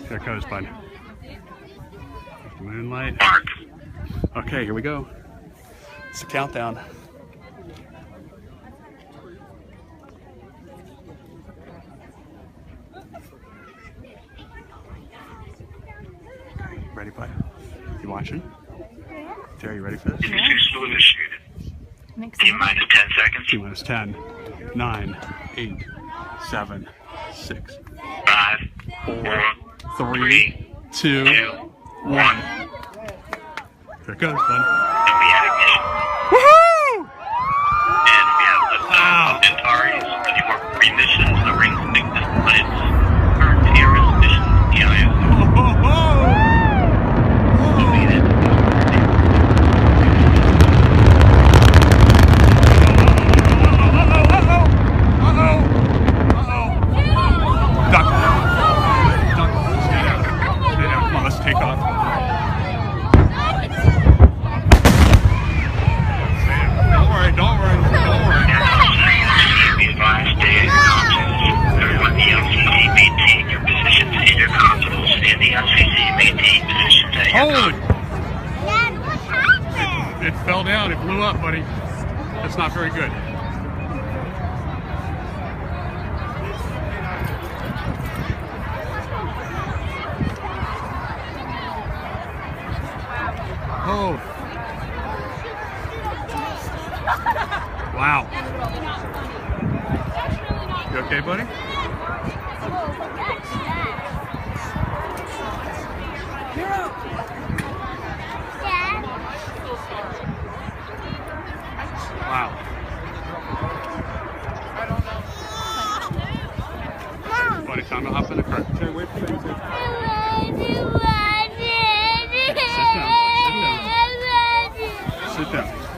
There it goes, bud. Moonlight. Okay, here we go. It's the countdown. Ready, bud? You watching? Terry, you ready for this? T-minus 10 seconds. T-minus 10, 9, 8, 7, 6, 5, 4, 3, 2, 1. There it goes, bud. And we have ignition. Woohoo! And we have liftoff of Antares. A few more remissions. The ring thickness planets. Current TRS mission. EIS. Hold! Dad, what happened? It fell down. It blew up, buddy. That's not very good. Hold. Wow. You okay, buddy? Wow. Buddy, time to hop in the car. Terry, wait for me. Sit down. Sit down. Sit down.